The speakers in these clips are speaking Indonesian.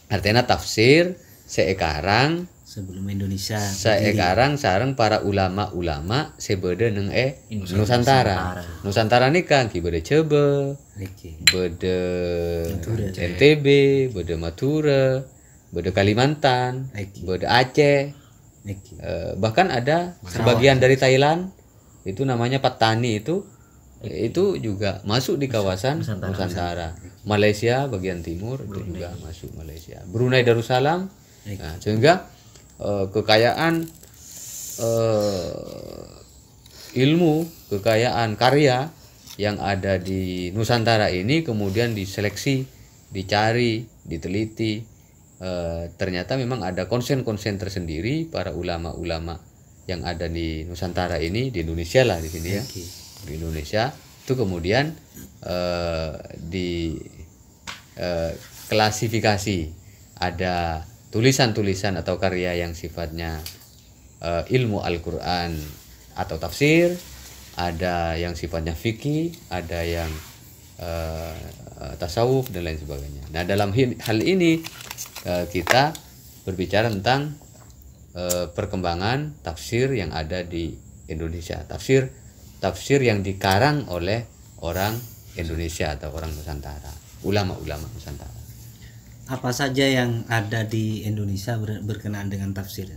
Artinya tafsir sekarang sebelum Indonesia sekarang sareng para ulama-ulama sebede neng Nusantara. Nusantara nih kan ki bede Cebe, bede NTB, bede Madura, bede Kalimantan, bede Aceh. Bahkan ada sebagian dari Thailand itu namanya Patani itu juga masuk di kawasan Nusantara. Malaysia bagian timur itu juga masuk Malaysia. Brunei Darussalam. Nah, sehingga kekayaan ilmu, kekayaan karya yang ada di Nusantara ini kemudian diseleksi, dicari, diteliti. Ternyata memang ada konsen-konsen tersendiri para ulama-ulama yang ada di Nusantara ini, di Indonesia lah di sini ya. Di Indonesia itu kemudian di klasifikasi, ada tulisan-tulisan atau karya yang sifatnya ilmu Al-Quran atau tafsir, ada yang sifatnya fikih, ada yang tasawuf dan lain sebagainya. Nah, dalam hal ini kita berbicara tentang perkembangan tafsir yang ada di Indonesia. Tafsir yang dikarang oleh orang Indonesia atau orang Nusantara, ulama-ulama Nusantara. Apa saja yang ada di Indonesia berkenaan dengan tafsir?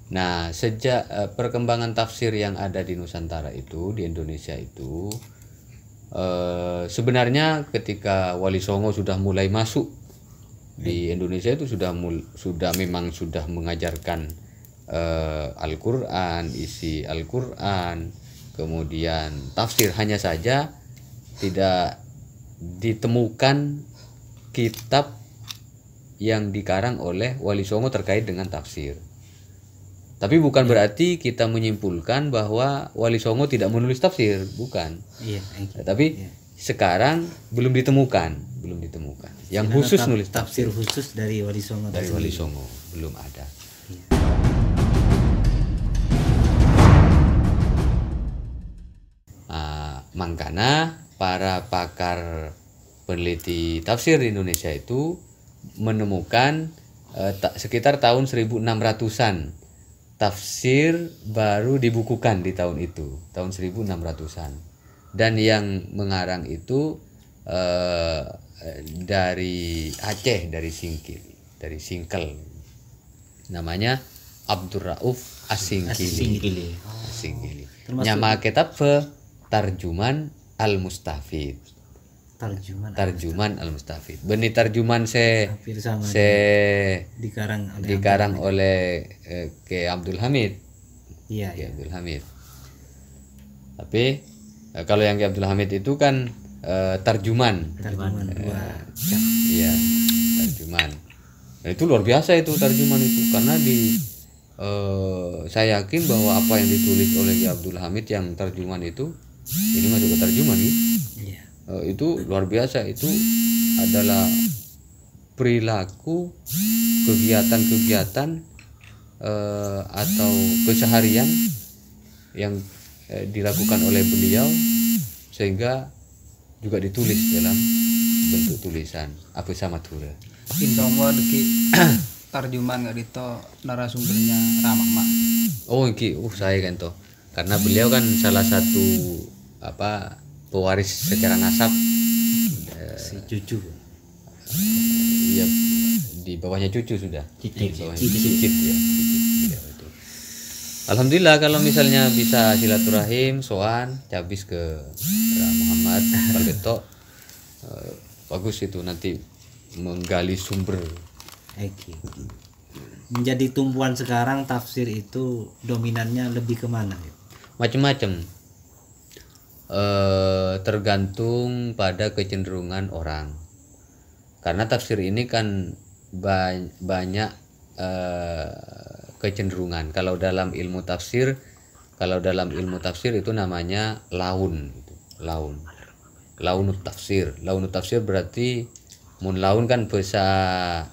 Nah, sejak perkembangan tafsir yang ada di Nusantara itu, di Indonesia itu, sebenarnya ketika Wali Songo sudah mulai masuk di Indonesia itu sudah mengajarkan Al-Quran, isi Al-Quran, kemudian tafsir, hanya saja tidak ditemukan kitab yang dikarang oleh Wali Songo terkait dengan tafsir. Tapi bukan berarti kita menyimpulkan bahwa Wali Songo tidak menulis tafsir, bukan. Tapi sekarang belum ditemukan. Yang khusus nulis tafsir khusus dari Wali Songo. Dari Wali Songo belum ada. Makanya para pakar peneliti tafsir di Indonesia itu menemukan sekitar tahun 1600-an tafsir baru dibukukan di tahun itu, tahun 1600-an. Dan yang mengarang itu dari Aceh, dari Singkel. Namanya Abdur Rauf As-Singkili. Nama kitab Tarjuman Al-Mustafid. Tarjuman Al-Mustafid. Benih tarjuman dikarang oleh ke Abdul Hamid. Iya. Abdul Hamid. Tapi kalau yang ke Abdul Hamid itu kan tarjuman. Iya, tarjuman. Nah, itu luar biasa itu tarjuman itu, karena saya yakin bahwa apa yang ditulis oleh Abdul Hamid yang tarjuman itu ini masuk ke tarjuman nih. Itu luar biasa. Itu adalah perilaku, kegiatan atau keseharian yang dilakukan oleh beliau, sehingga juga ditulis dalam bentuk tulisan Apesa Madura. Indomo deki tarjuman nggak dito narasumbernya Ramama. Oh iki, saya kan toh, karena beliau kan salah satu pewaris secara nasab si cucu. Iya, di bawahnya cucu sudah. Cicit ya. Alhamdulillah kalau misalnya bisa silaturahim, soan, cabis ke Muhammad Palbeto, bagus itu, nanti menggali sumber. Menjadi tumpuan sekarang tafsir itu dominannya lebih kemana? Macam-macam. Tergantung pada kecenderungan orang, karena tafsir ini kan banyak kecenderungan. Kalau dalam ilmu tafsir itu namanya laun tafsir. Laun tafsir berarti mun laun kan bahasa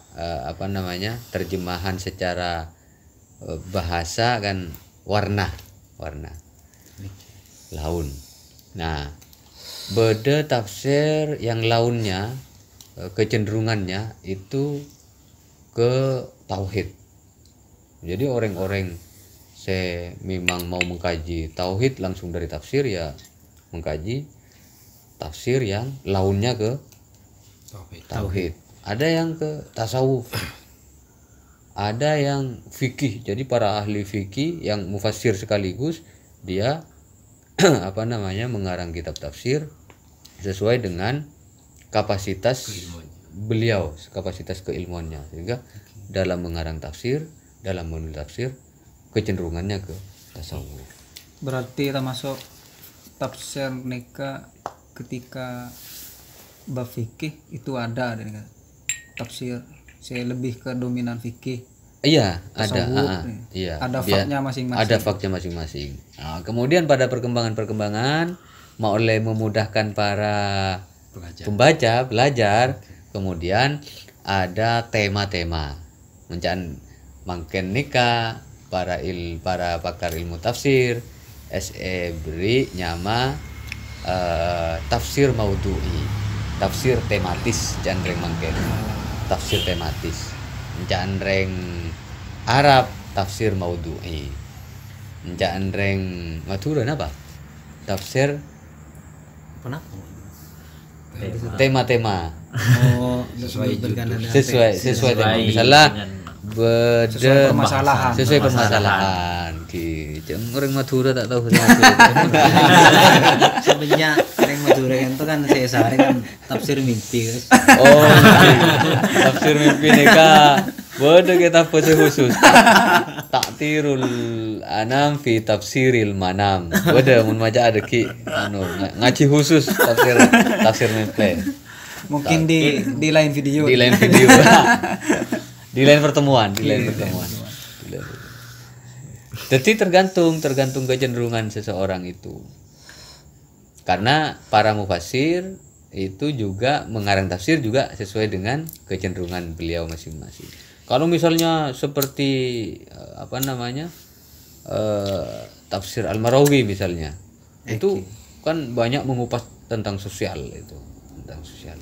terjemahan secara bahasa kan warna laun. Nah, beda tafsir yang launnya kecenderungannya itu ke tauhid. Jadi orang-orang saya memang mau mengkaji tauhid langsung dari tafsir ya mengkaji tafsir yang launnya ke tauhid. Ada yang ke tasawuf. Ada yang fikih. Jadi para ahli fikih yang mufassir sekaligus dia mengarang kitab tafsir sesuai dengan kapasitas beliau, kapasitas keilmuannya, sehingga dalam mengarang tafsir, dalam menulis tafsir kecenderungannya ke tasawuf. Berarti termasuk tafsir nikah ketika bab fikih itu ada dengan tafsir saya lebih ke dominan fikih. Iya, tasawuf, iya. Ada faknya masing-masing. Ada faknya masing-masing. Nah, kemudian pada perkembangan mau oleh memudahkan para pembaca, belajar, kemudian ada tema-tema. Mungkin nikah para pakar ilmu tafsir beri nama tafsir maudhu'i, tafsir tematis jandreng mangken. Tafsir tematis. Jandreng Arab tafsir maudhu'i. Jandreng Madura apa? Tafsir tema-tema. Oh, sesuai tema. Misalnya sesuai permasalahan. Orang Madura tak tahu sebenarnya orang Madura itu kan saya sehari kan tafsir mimpi guys. Oh, tafsir mimpi nikah. Bodoh kita pose khusus. Taktirul anam fi tafsiril manam. Bodoh mun maca ada ki ngaji khusus tafsir mimpi. Mungkin di lain video. Di lain video. Di lain pertemuan. Jadi tergantung kecenderungan seseorang itu. Karena para mufassir itu juga mengarang tafsir juga sesuai dengan kecenderungan beliau masing-masing. Kalau misalnya seperti tafsir Al-Marawi misalnya, itu kan banyak mengupas tentang sosial itu, tentang sosial.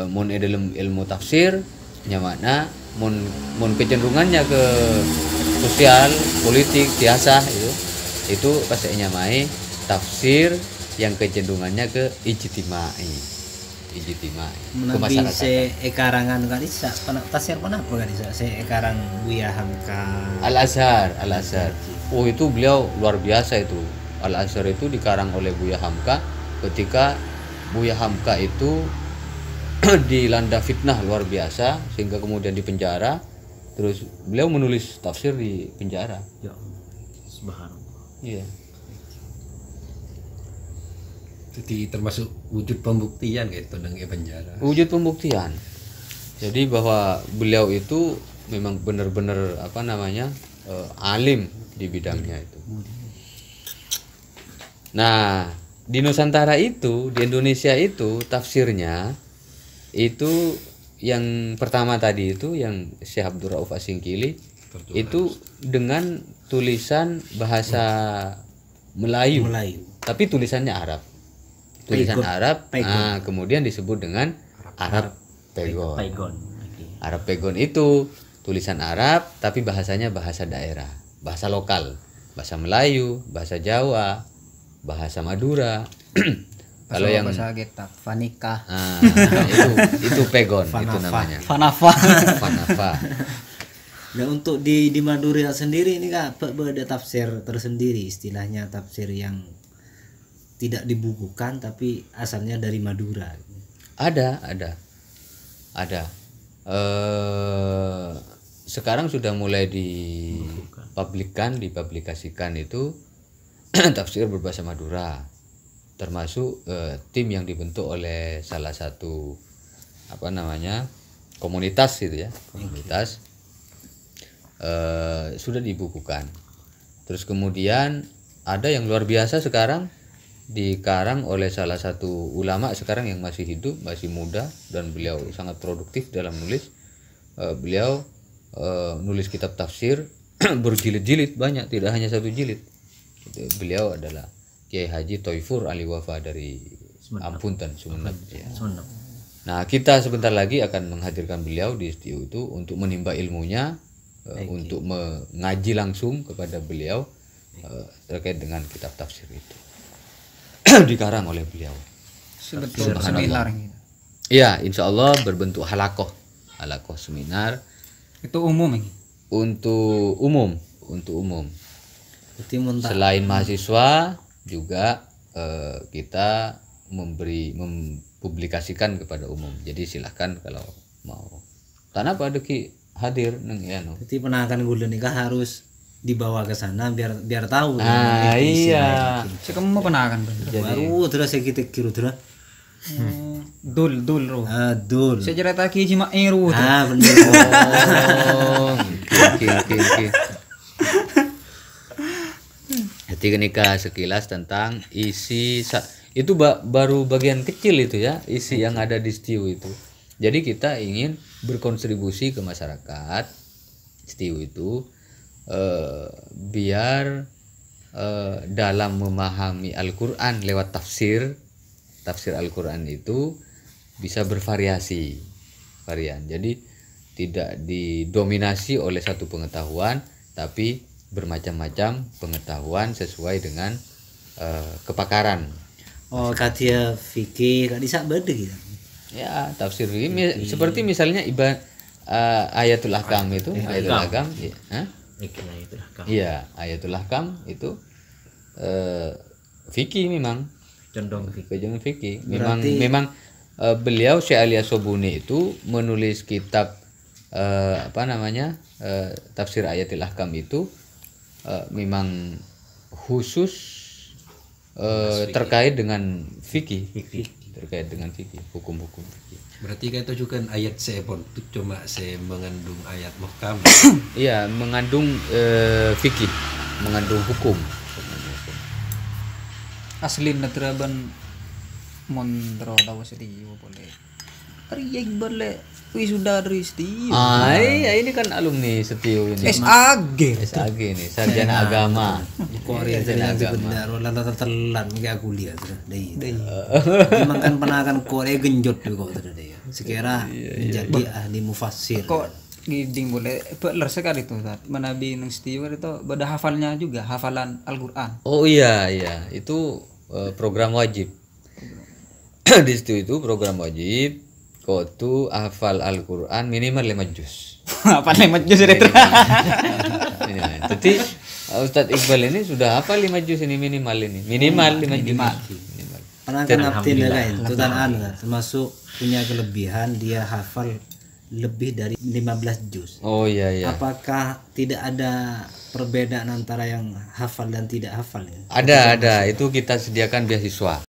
Mun dalam ilmu tafsir nyamana mun kecenderungannya ke sosial, politik, siasah itu pasti nyamai tafsir yang kecenderungannya ke ijtimai ke masyarakat. Karangan kan isa tafsir kenapa kan isa karang Buya Hamka Al-Azhar. Oh itu beliau luar biasa itu. Al-Azhar itu dikarang oleh Buya Hamka ketika Buya Hamka itu dilanda fitnah luar biasa sehingga kemudian dipenjara. Terus beliau menulis tafsir di penjara. Ya, subhanallah. Iya. Jadi termasuk wujud pembuktian gitu dengan penjara. Wujud pembuktian. Jadi bahwa beliau itu memang benar-benar alim di bidangnya itu. Nah, di Nusantara itu, di Indonesia itu tafsirnya itu yang pertama tadi itu yang Syekh Abdul Rauf Asingkili itu dengan tulisan bahasa Melayu. Tapi tulisannya Arab. Arab. Nah, kemudian disebut dengan Arab Pegon. Arab Pegon itu tulisan Arab tapi bahasanya bahasa daerah, bahasa lokal, bahasa Melayu, bahasa Jawa, bahasa Madura. Kalau yang bahasa Geta, Fanika. Itu Pegon itu namanya. Fanafa. Nah, untuk di Madura sendiri ini kan ada tafsir tersendiri, istilahnya tafsir yang tidak dibukukan tapi asalnya dari Madura. Ada. Sekarang sudah mulai dipublikasikan itu tafsir berbahasa Madura, termasuk tim yang dibentuk oleh salah satu komunitas gitu ya, komunitas sudah dibukukan. Terus kemudian ada yang luar biasa sekarang dikarang oleh salah satu ulama sekarang yang masih hidup, masih muda, dan beliau sangat produktif dalam nulis. Beliau nulis kitab tafsir berjilid-jilid banyak, tidak hanya satu jilid. Beliau adalah Kiai Haji Toifur Ali Wafa dari Ampunten, Sumeneb. Ya. Nah, kita sebentar lagi akan menghadirkan beliau di studio itu untuk menimba ilmunya, untuk mengaji langsung kepada beliau terkait dengan kitab tafsir itu. Dikarang oleh beliau. Sebetul seminar gitu. Iya, insya Allah berbentuk halakoh seminar. Itu umum ini. Untuk umum. Berarti muntah. Selain mahasiswa juga kita mempublikasikan kepada umum. Jadi silahkan kalau mau. Tanah pada ki hadir neng ya no. Berarti penakan gula nikah harus dibawa ke sana biar tahu. Iya. Kamu mau penakan Baru terus saya kita kira terus. Dul ro. Dul. Saya cerita ki cuma ero. Benar. Oke. Jadi kenika sekilas tentang isi itu baru bagian kecil itu ya, isi yang ada di STIU itu. Jadi kita ingin berkontribusi ke masyarakat STIU itu biar dalam memahami Al-Qur'an lewat tafsir Al-Qur'an itu bisa bervariasi varian. Jadi tidak didominasi oleh satu pengetahuan, tapi bermacam-macam pengetahuan sesuai dengan kepakaran. Oh, katia fikih kak bisa beda gitu. Ya, tafsir fikih seperti misalnya ayatul ahkam itu, ayatul ahkam, iya, ayatul ahkam itu fikih memang. Condong fikih. Memang beliau Syekh Ali As-Sobuni itu menulis kitab tafsir ayatul ahkam itu memang khusus terkait dengan fikih, hukum-hukum fikih. Berarti kan itu juga ayat sepon itu cuma mengandung ayat muhkam. Iya, mengandung fikih, mengandung hukum. Asli nateraban montro tahu sedih boleh. Ariyak boleh wisuda dari STIU. Iya, ini kan alumni STIU ini. SAG nih, sarjana agama. Korea yang benar lata telan enggak kuliah sudah deh. Memang kan penakan Korea genjot kok sudah deh. Sekira menjadi ahli mufassir. Kok giding boleh beler sekali tuh menabi nang STIU itu pada hafalnya juga hafalan Al-Qur'an. Oh iya, itu program wajib. Di STIU itu program wajib. Kau tuh hafal Al-Qur'an minimal 5 juz. Hafal 5 juz itu. Jadi Ustadz Iqbal ini sudah hafal 5 juz ini minimal 5 juz. Penakan abdin lain tutan termasuk punya kelebihan dia hafal lebih dari 15 juz. Oh iya. Apakah tidak ada perbedaan antara yang hafal dan tidak hafal? Ada. Itu kita sediakan beasiswa.